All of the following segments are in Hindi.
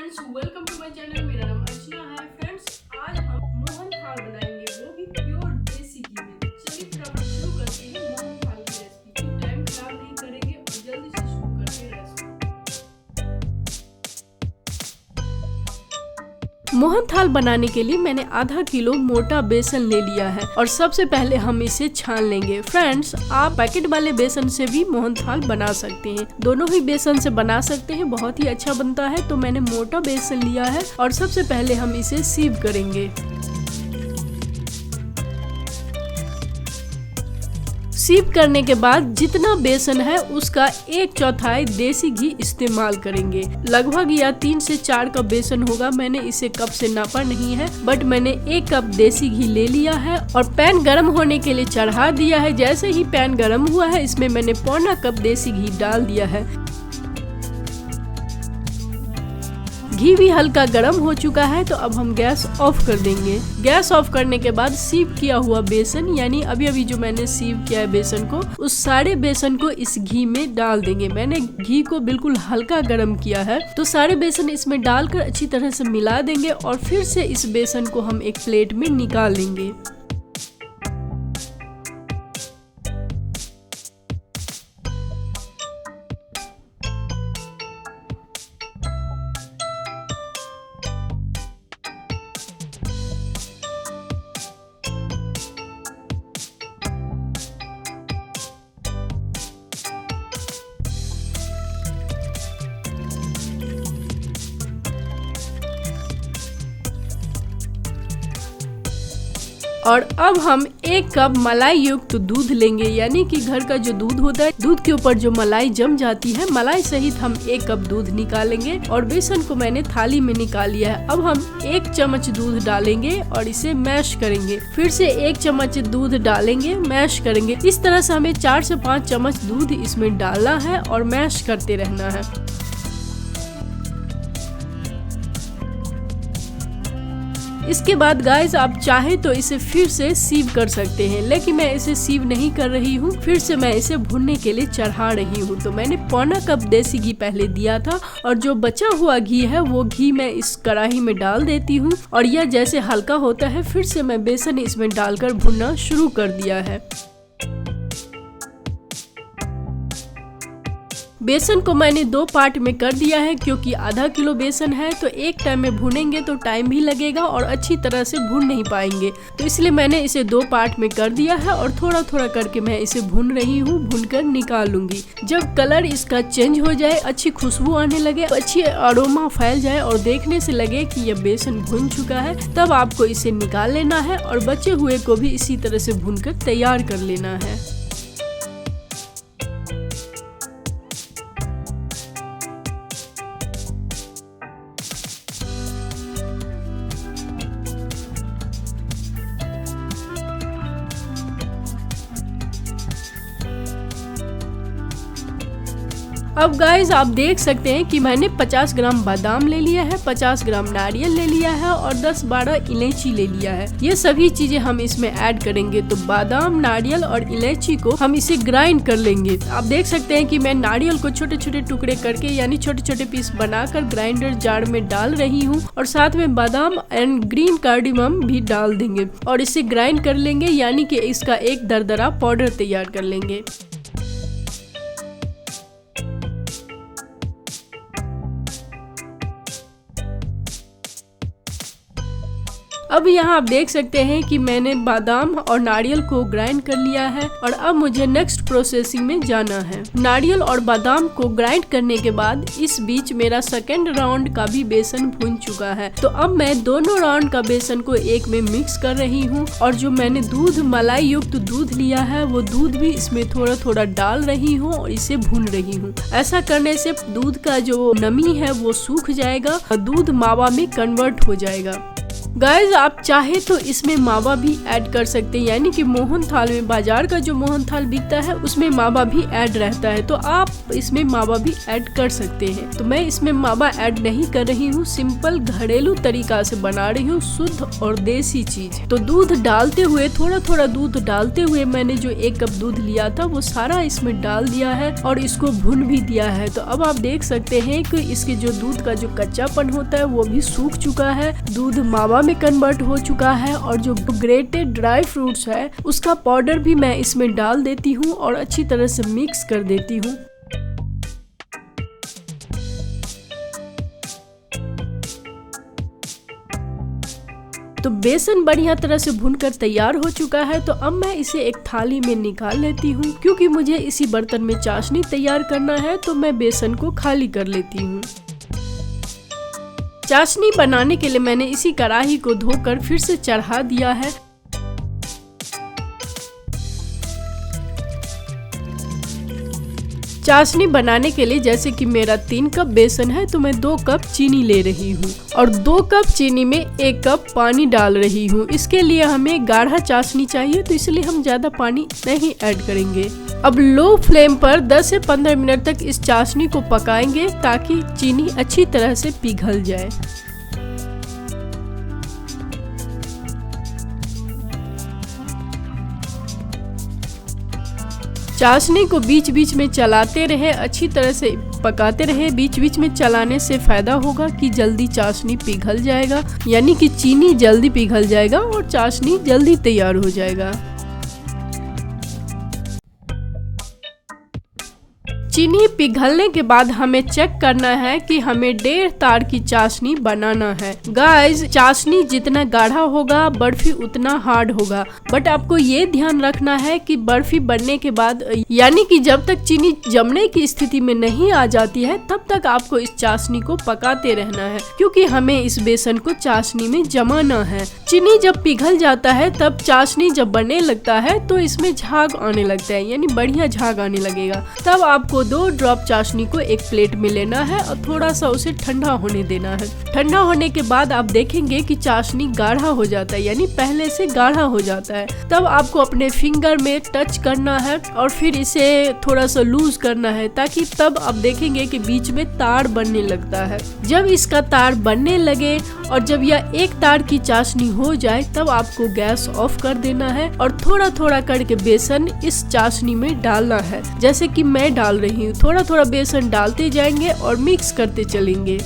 Friends, welcome to my channel. मेरा नाम अर्चना है। फ्रेंड्स, आज हम मोहन थाल बनाएंगे, वो भी प्योर देसी घी में। चलिए फटाफट शुरू करते हैं मोहन थाल की रेसिपी। टाइम खराब नहीं करेंगे और जल्दी से शुरू करते हैं रेसिपी। मोहन थाल बनाने के लिए मैंने आधा किलो मोटा बेसन ले लिया है और सबसे पहले हम इसे छान लेंगे। फ्रेंड्स, आप पैकेट वाले बेसन से भी मोहन थाल बना सकते हैं, दोनों ही बेसन से बना सकते हैं, बहुत ही अच्छा बनता है। तो मैंने मोटा बेसन लिया है और सबसे पहले हम इसे सीव करेंगे। सीव करने के बाद जितना बेसन है उसका 1/4 देसी घी इस्तेमाल करेंगे। लगभग यह 3 से 4 कप बेसन होगा। मैंने इसे कप से नापा नहीं है, बट मैंने 1 कप देसी घी ले लिया है और पैन गरम होने के लिए चढ़ा दिया है। जैसे ही पैन गरम हुआ है, इसमें मैंने पौना कप देसी घी डाल दिया है। घी भी हल्का गर्म हो चुका है, तो अब हम गैस ऑफ कर देंगे। गैस ऑफ करने के बाद सीव किया हुआ बेसन, यानी अभी जो मैंने सीव किया है बेसन को, उस सारे बेसन को इस घी में डाल देंगे। मैंने घी को बिल्कुल हल्का गर्म किया है, तो सारे बेसन इसमें डालकर अच्छी तरह से मिला देंगे और फिर से इस बेसन को हम एक प्लेट में निकाल लेंगे। और अब हम 1 कप मलाई युक्त दूध लेंगे, यानी कि घर का जो दूध होता है, दूध के ऊपर जो मलाई जम जाती है, मलाई सहित हम 1 कप दूध निकालेंगे। और बेसन को मैंने थाली में निकाल लिया है। अब हम 1 चम्मच दूध डालेंगे और इसे मैश करेंगे। फिर से 1 चम्मच दूध डालेंगे, मैश करेंगे। इस तरह से हमें 4 से 5 चम्मच दूध इसमें डालना है और मैश करते रहना है। इसके बाद गाइस, आप चाहे तो इसे फिर से सीव कर सकते हैं, लेकिन मैं इसे सीव नहीं कर रही हूँ। फिर से मैं इसे भुनने के लिए चढ़ा रही हूँ। तो मैंने पौना कप देसी घी पहले दिया था और जो बचा हुआ घी है वो घी मैं इस कढ़ाई में डाल देती हूँ और यह जैसे हल्का होता है, फिर से मैं बेसन इसमें डालकर भुनना शुरू कर दिया है। बेसन को मैंने 2 पार्ट में कर दिया है, क्योंकि आधा किलो बेसन है, तो एक टाइम में भुनेंगे तो टाइम भी लगेगा और अच्छी तरह से भून नहीं पाएंगे। तो इसलिए मैंने इसे 2 पार्ट में कर दिया है और थोड़ा थोड़ा करके मैं इसे भून रही हूँ, भूनकर निकाल लूंगी। जब कलर इसका चेंज हो जाए, अच्छी खुशबू आने लगे, अच्छी अरोमा फैल जाए और देखने से लगे कि यह बेसन भुन चुका है, तब आपको इसे निकाल लेना है और बचे हुए को भी इसी तरह से भूनकर तैयार कर लेना है। अब गाइस, आप देख सकते हैं कि मैंने 50 ग्राम बादाम ले लिया है, 50 ग्राम नारियल ले लिया है और 10-12 इलायची ले लिया है। ये सभी चीजें हम इसमें ऐड करेंगे। तो बादाम, नारियल और इलायची को हम इसे ग्राइंड कर लेंगे। आप देख सकते हैं कि मैं नारियल को छोटे छोटे टुकड़े करके, यानी छोटे छोटे पीस बनाकर ग्राइंडर जार में डाल रही हूँ और साथ में बादाम एंड ग्रीन कार्डिमम भी डाल देंगे और इसे ग्राइंड कर लेंगे, यानी कि इसका एक दरदरा पाउडर तैयार कर लेंगे। अब यहाँ आप देख सकते हैं कि मैंने बादाम और नारियल को ग्राइंड कर लिया है और अब मुझे नेक्स्ट प्रोसेसिंग में जाना है। नारियल और बादाम को ग्राइंड करने के बाद इस बीच मेरा सेकेंड राउंड का भी बेसन भुन चुका है। तो अब मैं दोनों राउंड का बेसन को एक में मिक्स कर रही हूँ और जो मैंने दूध, मलाई युक्त दूध लिया है, वो दूध भी इसमें थोड़ा थोड़ा डाल रही हूँ और इसे भून रही हूँ। ऐसा करने से दूध का जो नमी है वो सूख जाएगा और दूध मावा में कन्वर्ट हो जाएगा। गाइज आप चाहे तो इसमें मावा भी ऐड कर सकते हैं, यानी कि मोहन थाल में, बाजार का जो मोहन थाल बिकता है उसमें मावा भी ऐड रहता है, तो आप इसमें मावा भी ऐड कर सकते हैं। तो मैं इसमें मावा ऐड नहीं कर रही हूँ, सिंपल घरेलू तरीका से बना रही हूँ, शुद्ध और देसी चीज। तो दूध डालते हुए, थोड़ा थोड़ा दूध डालते हुए मैंने जो 1 कप दूध लिया था वो सारा इसमें डाल दिया है और इसको भून भी दिया है। तो अब आप देख सकते हैं कि इसके जो दूध का जो कच्चापन होता है वो भी सूख चुका है, दूध मावा में कन्वर्ट हो चुका है और जो ग्रेटेड ड्राई फ्रूट्स है उसका पाउडर भी मैं इसमें डाल देती हूँ और अच्छी तरह से मिक्स कर देती हूँ। तो बेसन बढ़िया तरह से भूनकर तैयार हो चुका है। तो अब मैं इसे एक थाली में निकाल लेती हूँ, क्योंकि मुझे इसी बर्तन में चाशनी तैयार करना है तो मैं बेसन को खाली कर लेती हूँ। चाशनी बनाने के लिए मैंने इसी कढ़ाई को धोकर फिर से चढ़ा दिया है। चाशनी बनाने के लिए जैसे कि मेरा 3 कप बेसन है तो मैं 2 कप चीनी ले रही हूँ और 2 कप चीनी में 1 कप पानी डाल रही हूँ। इसके लिए हमें गाढ़ा चाशनी चाहिए तो इसलिए हम ज्यादा पानी नहीं ऐड करेंगे। अब लो फ्लेम पर 10 से 15 मिनट तक इस चाशनी को पकाएंगे ताकि चीनी अच्छी तरह से पिघल जाए। चाशनी को बीच बीच में चलाते रहे, अच्छी तरह से पकाते रहे। बीच बीच में चलाने से फायदा होगा कि जल्दी चाशनी पिघल जाएगा, यानी कि चीनी जल्दी पिघल जाएगा और चाशनी जल्दी तैयार हो जाएगा। चीनी पिघलने के बाद हमें चेक करना है कि हमें 1.5 तार की चाशनी बनाना है। गाइस चाशनी जितना गाढ़ा होगा बर्फी उतना हार्ड होगा, बट आपको ये ध्यान रखना है कि बर्फी बनने के बाद, यानी कि जब तक चीनी जमने की स्थिति में नहीं आ जाती है तब तक आपको इस चाशनी को पकाते रहना है, क्योंकि हमें इस बेसन को चाशनी में जमाना है। चीनी जब पिघल जाता है तब चाशनी जब बनने लगता है तो इसमें झाग आने लगता है, यानी बढ़िया झाग आने लगेगा। तब आपको 2 ड्रॉप चाशनी को एक प्लेट में लेना है और थोड़ा सा उसे ठंडा होने देना है। ठंडा होने के बाद आप देखेंगे कि चाशनी गाढ़ा हो जाता है, यानी पहले से गाढ़ा हो जाता है। तब आपको अपने फिंगर में टच करना है और फिर इसे थोड़ा सा लूज करना है, ताकि तब आप देखेंगे कि बीच में तार बनने लगता है। जब इसका तार बनने लगे और जब यह 1 तार की चाशनी हो जाए तब आपको गैस ऑफ कर देना है और थोड़ा थोड़ा करके बेसन इस चाशनी में डालना है, जैसे कि मैं डाल रही हूँ। थोड़ा थोड़ा बेसन डालते जाएंगे और मिक्स करते चलेंगे।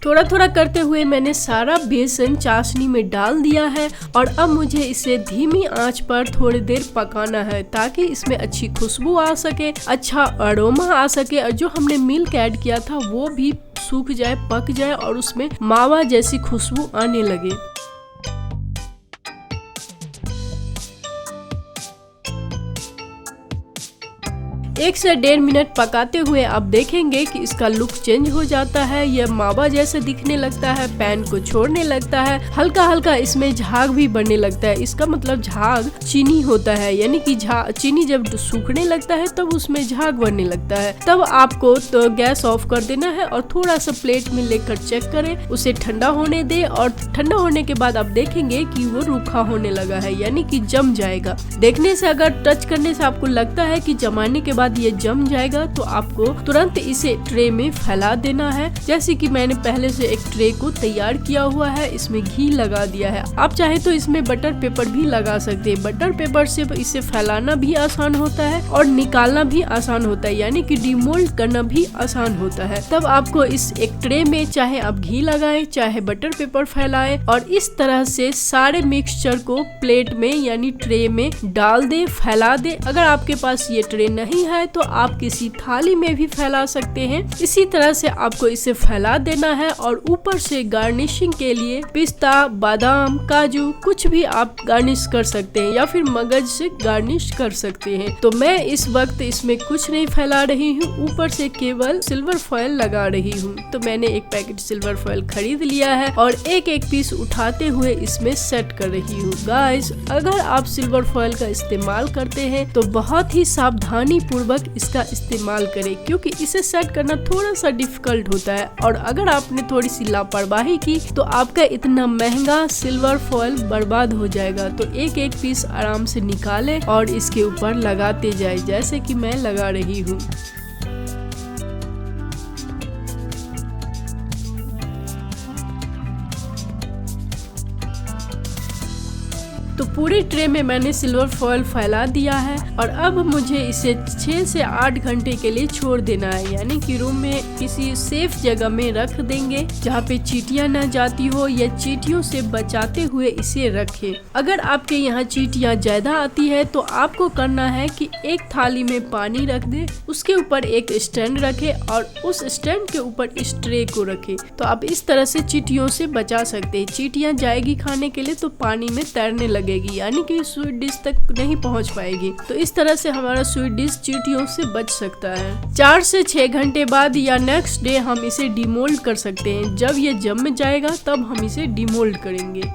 थोड़ा थोड़ा करते हुए मैंने सारा बेसन चाशनी में डाल दिया है और अब मुझे इसे धीमी आंच पर थोड़ी देर पकाना है, ताकि इसमें अच्छी खुशबू आ सके, अच्छा अरोमा आ सके और जो हमने मिल्क ऐड किया था वो भी सूख जाए, पक जाए और उसमें मावा जैसी खुशबू आने लगे। 1 से 1.5 मिनट पकाते हुए आप देखेंगे कि इसका लुक चेंज हो जाता है, यह मावा जैसे दिखने लगता है, पैन को छोड़ने लगता है, हल्का हल्का इसमें झाग भी बनने लगता है। इसका मतलब झाग चीनी होता है, यानी कि चीनी जब सूखने लगता है तब उसमें झाग बनने लगता है। तब आपको तो गैस ऑफ कर देना है और थोड़ा सा प्लेट में लेकर चेक करें, उसे ठंडा होने दे और ठंडा होने के बाद आप देखेंगे कि वो रूखा होने लगा है, यानी कि जम जाएगा। देखने से, अगर टच करने से आपको लगता है कि जमाने के बाद ये जम जाएगा तो आपको तुरंत इसे ट्रे में फैला देना है। जैसे कि मैंने पहले से एक ट्रे को तैयार किया हुआ है, इसमें घी लगा दिया है। आप चाहे तो इसमें बटर पेपर भी लगा सकते हैं। बटर पेपर से इसे फैलाना भी आसान होता है और निकालना भी आसान होता है, यानी कि डिमोल्ड करना भी आसान होता है। तब आपको इस एक ट्रे में चाहे आप घी लगाएं चाहे बटर पेपर फैलाएं और इस तरह से सारे मिक्सचर को प्लेट में यानी ट्रे में डाल दे, फैला दे। अगर आपके पास ये ट्रे नहीं है चाहे तो आप किसी थाली में भी फैला सकते हैं। इसी तरह से आपको इसे फैला देना है और ऊपर से गार्निशिंग के लिए पिस्ता, बादाम, काजू कुछ भी आप गार्निश कर सकते हैं या फिर मगज से गार्निश कर सकते हैं। तो मैं इस वक्त इसमें कुछ नहीं फैला रही हूँ, ऊपर से केवल सिल्वर फॉयल लगा रही हूँ। तो मैंने एक पैकेट सिल्वर फॉयल खरीद लिया है और एक एक पीस उठाते हुए इसमें सेट कर रही हूँ। गाइस, अगर आप सिल्वर फॉयल का इस्तेमाल करते हैं तो बहुत ही सावधानी पूर्वक इसका इस्तेमाल करें, क्योंकि इसे सेट करना थोड़ा सा डिफिकल्ट होता है और अगर आपने थोड़ी सी लापरवाही की तो आपका इतना महंगा सिल्वर फॉयल बर्बाद हो जाएगा। तो एक एक पीस आराम से निकालें और इसके ऊपर लगाते जाए, जैसे कि मैं लगा रही हूँ। तो पूरे ट्रे में मैंने सिल्वर फॉयल फैला दिया है और अब मुझे इसे 6 से 8 घंटे के लिए छोड़ देना है, यानी कि रूम में किसी सेफ जगह में रख देंगे जहाँ पे चींटियां ना जाती हो या चींटियों से बचाते हुए इसे रखें। अगर आपके यहाँ चींटियां ज्यादा आती है तो आपको करना है कि एक थाली में पानी रख दे, उसके ऊपर एक स्टैंड रखे और उस स्टैंड के ऊपर इस ट्रे को रखे। तो आप इस तरह से चींटियों से बचा सकते हैं। चींटियां जाएगी खाने के लिए तो पानी में तैरने लगेगी, यानी कि स्वीट डिश तक नहीं पहुंच पाएगी। तो इस तरह से हमारा स्वीट डिश चींटियों से बच सकता है। 4 से 6 घंटे बाद या नेक्स्ट डे हम इसे डिमोल्ड कर सकते हैं। जब ये जम जाएगा तब हम इसे डिमोल्ड करेंगे।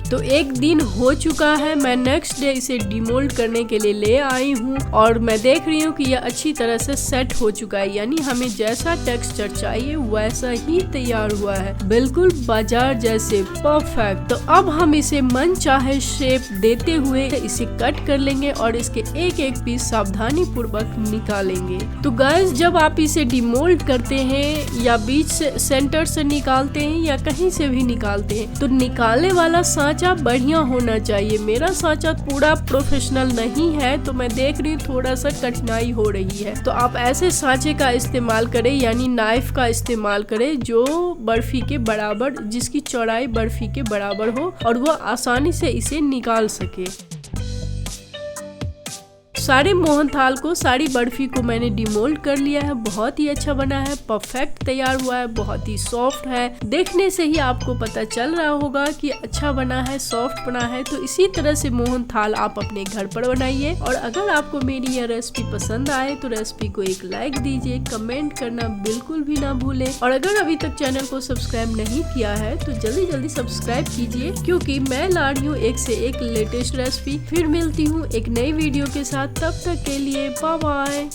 तो एक दिन हो चुका है, मैं नेक्स्ट डे इसे डिमोल्ड करने के लिए ले आई हूँ और मैं देख रही हूँ कि यह अच्छी तरह से सेट हो चुका है, यानी हमें जैसा टेक्सचर चाहिए वैसा ही तैयार हुआ है, बिल्कुल बाजार जैसे परफेक्ट। तो अब हम इसे मन चाहे शेप देते हुए इसे कट कर लेंगे और इसके एक एक पीस सावधानी पूर्वक निकालेंगे। तो गाइस, जब आप इसे डिमोल्ड करते हैं या बीच से सेंटर से निकालते हैं या कहीं से भी निकालते हैं तो निकालने वाला सांचा बढ़िया होना चाहिए। मेरा सांचा पूरा प्रोफेशनल नहीं है तो मैं देख रही हूँ थोड़ा सा कठिनाई हो रही है। तो आप ऐसे सांचे का इस्तेमाल करें, यानी नाइफ का इस्तेमाल करें जो बर्फी के बराबर, जिसकी चौड़ाई बर्फी के बराबर हो और वो आसानी से इसे निकाल सके। सारे मोहनथाल को, सारी बर्फी को मैंने डिमोल्ड कर लिया है। बहुत ही अच्छा बना है, परफेक्ट तैयार हुआ है, बहुत ही सॉफ्ट है। देखने से ही आपको पता चल रहा होगा कि अच्छा बना है, सॉफ्ट बना है। तो इसी तरह से मोहनथाल आप अपने घर पर बनाइए। और अगर आपको मेरी यह रेसिपी पसंद आए तो रेसिपी को एक लाइक दीजिए, कमेंट करना बिल्कुल भी ना भूलें। और अगर अभी तक चैनल को सब्सक्राइब नहीं किया है तो जल्दी जल्दी सब्सक्राइब कीजिए, क्योंकि मैं ला रही हूँ एक से एक लेटेस्ट रेसिपी। फिर मिलती हूँ एक नई वीडियो के साथ, तब तक के लिए बाय बाय।